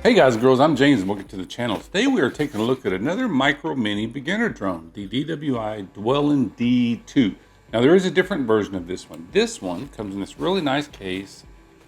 Hey guys and girls, I'm James and welcome to the channel. Today we are taking a look at another micro mini beginner drone, the DWI Dowellin D2. Now there is a different version of this one. This one comes in this really nice case.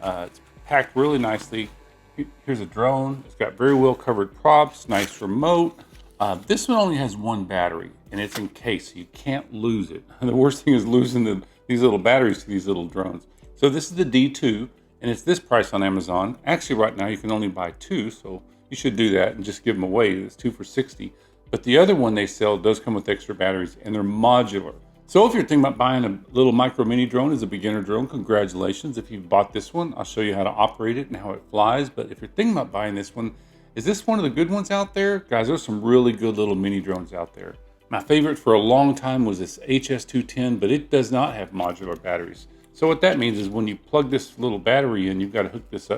It's packed really nicely. Here's a drone. It's got very well covered props, nice remote. This one only has one battery and it's in case, so you can't lose it. The worst thing is losing these little batteries to these little drones. So this is the D2. And it's this price on Amazon. Actually, right now you can only buy two, so you should do that and just give them away. It's 2 for $60. But the other one they sell does come with extra batteries, and they're modular. So if you're thinking about buying a little micro mini drone as a beginner drone, congratulations. If you've bought this one, I'll show you how to operate it and how it flies. But if you're thinking about buying this one, is this one of the good ones out there? Guys, there's some really good little mini drones out there. My favorite for a long time was this HS210, but it does not have modular batteries. So what that means is when you plug this little battery in, you've got to hook this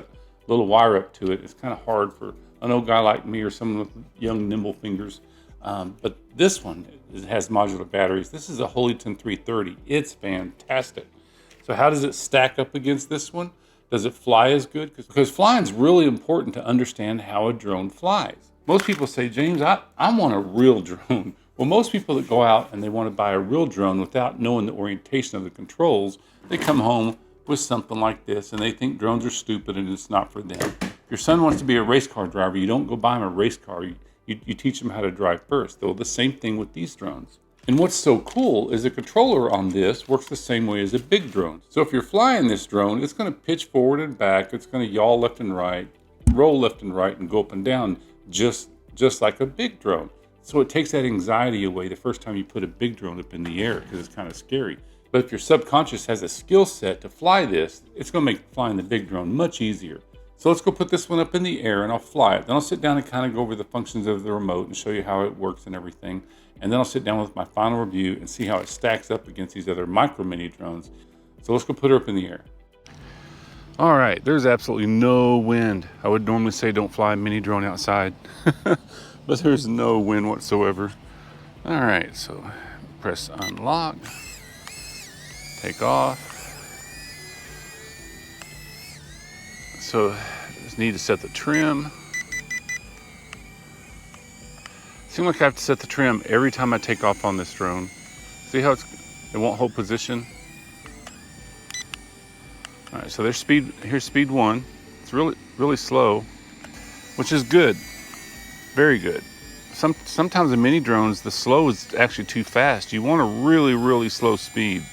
little wire up to it. It's kind of hard for an old guy like me or someone with young, nimble fingers. But this one has modular batteries. This is a Holytone 330. It's fantastic. So how does it stack up against this one? Does it fly as good? Because flying is really important to understand how a drone flies. Most people say, James, I want a real drone. Well, most people that go out and they want to buy a real drone without knowing the orientation of the controls, they come home with something like this and they think drones are stupid and it's not for them. If your son wants to be a race car driver, you don't go buy him a race car. You teach him how to drive first. Though the same thing with these drones. And what's so cool is the controller on this works the same way as a big drone. So if you're flying this drone, it's going to pitch forward and back. It's going to yaw left and right, roll left and right, and go up and down just like a big drone. So it takes that anxiety away the first time you put a big drone up in the air because it's kind of scary. But if your subconscious has a skill set to fly this, it's going to make flying the big drone much easier. So let's go put this one up in the air and I'll fly it. Then I'll sit down and kind of go over the functions of the remote and show you how it works and everything. And then I'll sit down with my final review and see how it stacks up against these other micro mini drones. So let's go put her up in the air. All right, there's absolutely no wind. I would normally say don't fly a mini drone outside, but there's no wind whatsoever. All right, so press unlock, take off. So just need to set the trim. Seems like I have to set the trim every time I take off on this drone. See how it won't hold position? All right, so there's speed, here's speed 1. It's really slow, which is good, very good. Sometimes in mini drones, the slow is actually too fast. You want a really slow speed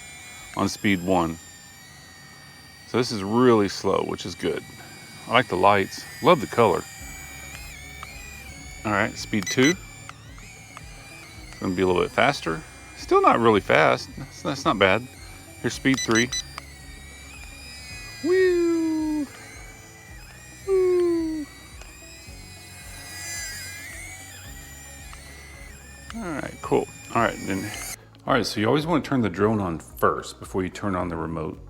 on speed 1. So this is really slow, which is good. I like the lights, love the color. All right, speed 2. It's gonna be a little bit faster. Still not really fast, that's not bad. Here's speed 3. Woo! Woo! All right, cool. All right, so you always want to turn the drone on first before you turn on the remote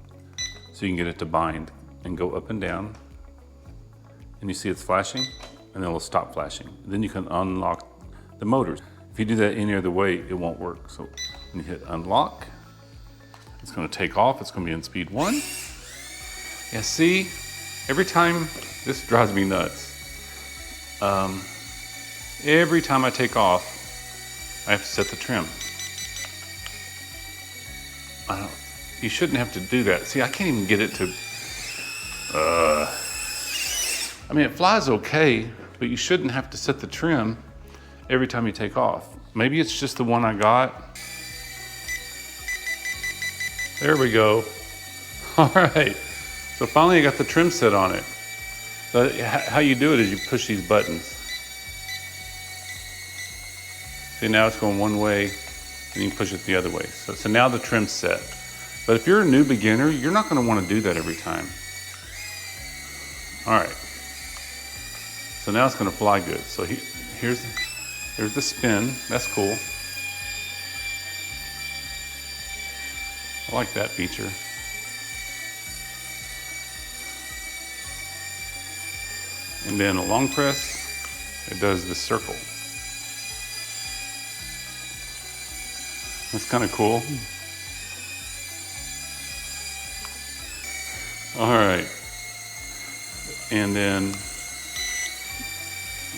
so you can get it to bind and go up and down. And you see it's flashing, and then it'll stop flashing. Then you can unlock the motors. If you do that any other way, it won't work. So when you hit unlock, it's going to take off. It's going to be in speed 1. Yeah, see, every time, this drives me nuts. Every time I take off, I have to set the trim. You shouldn't have to do that. See, I can't even get it to, I mean, it flies okay, but you shouldn't have to set the trim every time you take off. Maybe it's just the one I got. There we go. All right. So finally I got the trim set on it. So how you do it is you push these buttons. See, now it's going one way and you can push it the other way. So now the trim's set. But if you're a new beginner, you're not going to want to do that every time. All right. So now it's going to fly good. So here's the spin. That's cool. I like that feature. And then a long press, it does the circle. That's kind of cool. All right. And then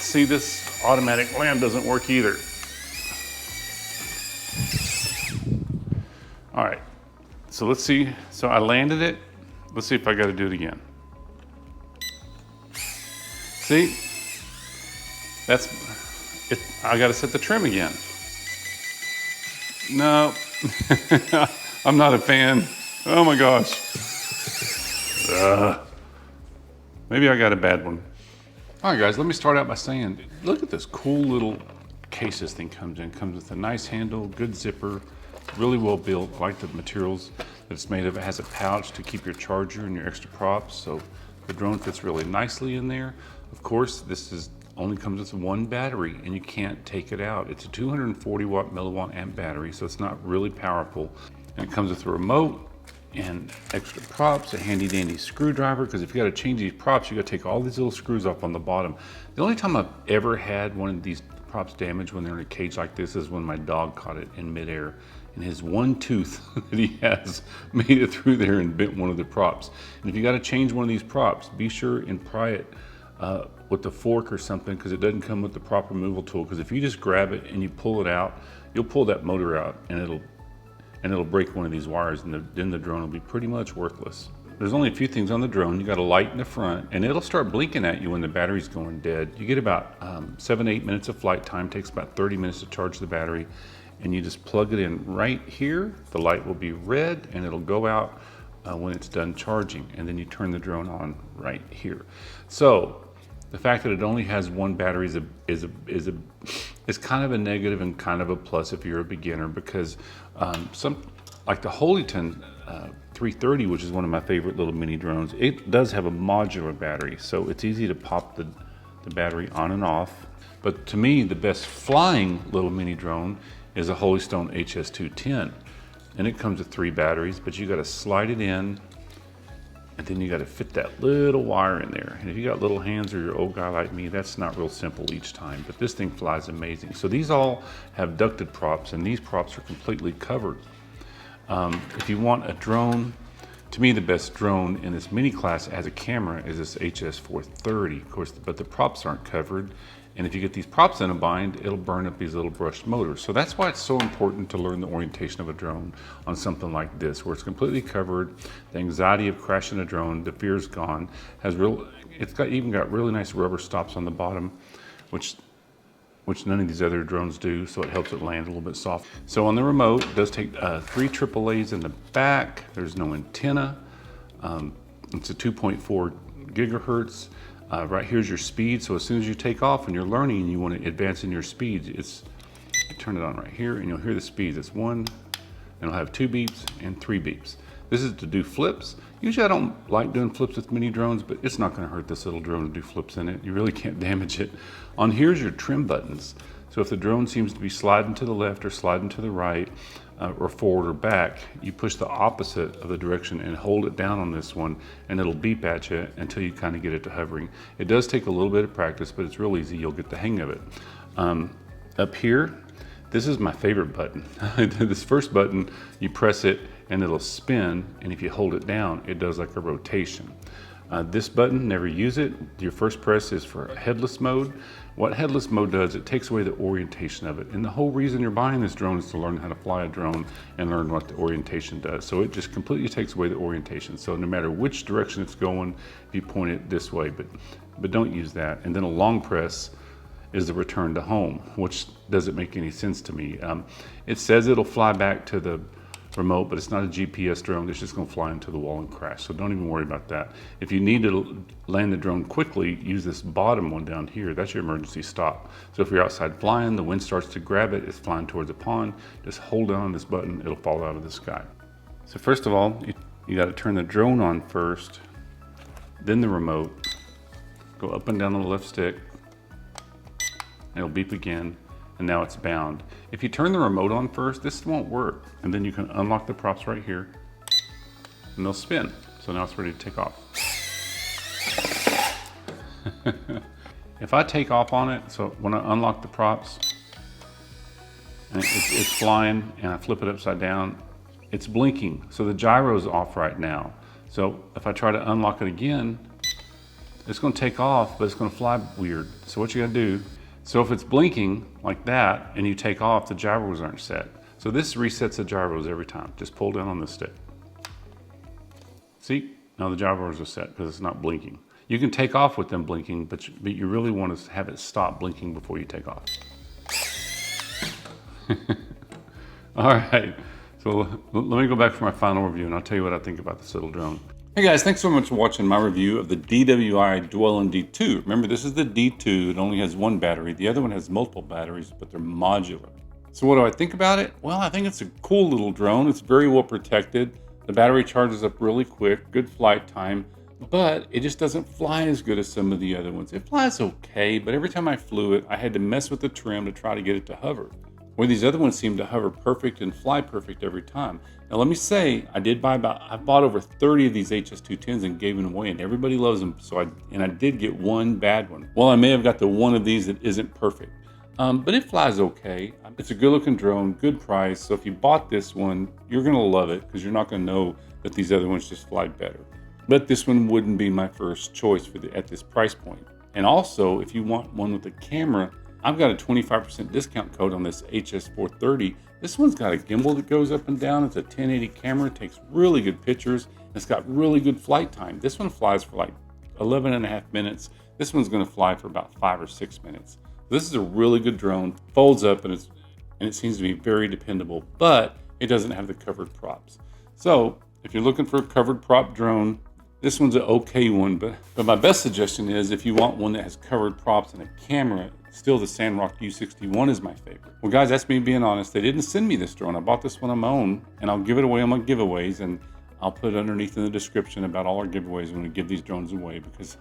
See, this automatic land doesn't work either. All right, so let's see. So I landed it. Let's see if I got to do it again. See, that's it. I got to set the trim again. No, I'm not a fan. Oh my gosh. Maybe I got a bad one. All right, guys, let me start out by saying, look at this cool little case this thing comes in. Comes with a nice handle, good zipper, really well built. I like the materials that it's made of. It has a pouch to keep your charger and your extra props, so the drone fits really nicely in there. Of course, only comes with one battery, and you can't take it out. It's a 240 watt milliwatt amp battery, so it's not really powerful. And it comes with a remote and extra props, a handy dandy screwdriver, because if you got to change these props, you got to take all these little screws off on the bottom. The only time I've ever had one of these props damaged when they're in a cage like this is when my dog caught it in midair, and his one tooth that he has made it through there and bent one of the props. And if you got to change one of these props, be sure and pry it with a fork or something, because it doesn't come with the proper removal tool. Because if you just grab it and you pull it out, you'll pull that motor out and it'll break one of these wires, and then the drone will be pretty much worthless. There's only a few things on the drone. You got a light in the front, and it'll start blinking at you when the battery's going dead. You get about 7 to 8 minutes of flight time. It takes about 30 minutes to charge the battery, and you just plug it in right here. The light will be red, and it'll go out when it's done charging, and then you turn the drone on right here. So the fact that it only has one battery is kind of a negative and kind of a plus if you're a beginner, because like the Holytone 330, which is one of my favorite little mini drones, it does have a modular battery, so it's easy to pop the battery on and off. But to me, the best flying little mini drone is a Holystone HS210, and it comes with 3 batteries, but you got to slide it in, and then you got to fit that little wire in there. And if you got little hands, or you're an old guy like me, that's not real simple each time, but this thing flies amazing. So these all have ducted props, and these props are completely covered. If you want a drone, to me the best drone in this mini class as a camera is this HS430, of course, but the props aren't covered. And if you get these props in a bind, it'll burn up these little brushed motors. So that's why it's so important to learn the orientation of a drone on something like this, where it's completely covered. The anxiety of crashing a drone, the fear's gone. It's even got really nice rubber stops on the bottom, which none of these other drones do, so it helps it land a little bit soft. So on the remote, it does take 3 AAAs in the back. There's no antenna. It's a 2.4 gigahertz. Right here's your speed, so as soon as you take off and you're learning and you want to advance in your speeds, you turn it on right here and you'll hear the speeds. It's 1, and it'll have 2 beeps and 3 beeps. This is to do flips. Usually I don't like doing flips with mini drones, but it's not going to hurt this little drone to do flips in it. You really can't damage it. On here's your trim buttons. So if the drone seems to be sliding to the left or sliding to the right, or forward or back, you push the opposite of the direction and hold it down on this one, and it'll beep at you until you kind of get it to hovering. It does take a little bit of practice, but it's real easy. You'll get the hang of it. Up here, this is my favorite button. This first button, you press it and it'll spin, and if you hold it down, it does like a rotation. This button, never use it. Your first press is for headless mode. What headless mode does, it takes away the orientation of it. And the whole reason you're buying this drone is to learn how to fly a drone and learn what the orientation does. So it just completely takes away the orientation. So no matter which direction it's going, you point it this way, but don't use that. And then a long press is the return to home, which doesn't make any sense to me. It says it'll fly back to the remote, but it's not a GPS drone. It's just going to fly into the wall and crash, so don't even worry about that. If you need to land the drone quickly, use this bottom one down here. That's your emergency stop. So if you're outside flying, the wind starts to grab it, it's flying towards the pond, just hold down on this button, it'll fall out of the sky. So first of all, you got to turn the drone on first, then the remote, go up and down on the left stick, and it'll beep again, and now it's bound. If you turn the remote on first, this won't work. And then you can unlock the props right here, and they'll spin. So now it's ready to take off. If I take off on it, so when I unlock the props, and it's flying, and I flip it upside down, it's blinking. So the gyro's off right now. So if I try to unlock it again, it's going to take off, but it's going to fly weird. So what you got to do, so if it's blinking like that and you take off, the gyros aren't set. So this resets the gyros every time. Just pull down on the stick. See, now the gyros are set because it's not blinking. You can take off with them blinking, but you really want to have it stop blinking before you take off. All right, so let me go back for my final review and I'll tell you what I think about this little drone. Hey guys, thanks so much for watching my review of the DWI Dowellin D2. Remember, this is the D2. It only has one battery. The other one has multiple batteries, but they're modular. So what do I think about it? Well, I think it's a cool little drone. It's very well protected. The battery charges up really quick, good flight time, but it just doesn't fly as good as some of the other ones. It flies okay, but every time I flew it, I had to mess with the trim to try to get it to hover. Where these other ones seem to hover perfect and fly perfect every time. Now let me say, I bought over 30 of these HS210s and gave them away, and everybody loves them. So I did get one bad one. Well, I may have got the one of these that isn't perfect, but it flies okay. It's a good looking drone, good price. So if you bought this one, you're gonna love it because you're not gonna know that these other ones just fly better. But this one wouldn't be my first choice at this price point. And also, if you want one with a camera, I've got a 25% discount code on this HS430. This one's got a gimbal that goes up and down. It's a 1080 camera, it takes really good pictures. It's got really good flight time. This one flies for like 11 and a half minutes. This one's gonna fly for about 5 or 6 minutes. This is a really good drone, folds up and it seems to be very dependable, but it doesn't have the covered props. So if you're looking for a covered prop drone, this one's an okay one, but my best suggestion is if you want one that has covered props and a camera, still the Sandrock U61 is my favorite. Well guys, that's me being honest. They didn't send me this drone. I bought this one on my own, and I'll give it away on my giveaways, and I'll put it underneath in the description about all our giveaways when we give these drones away, because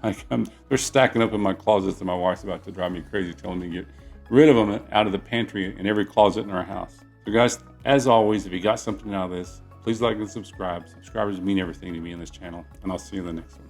they're stacking up in my closets and my wife's about to drive me crazy telling me to get rid of them out of the pantry in every closet in our house. So guys, as always, if you got something out of this, please like and subscribe. Subscribers mean everything to me on this channel, and I'll see you in the next one.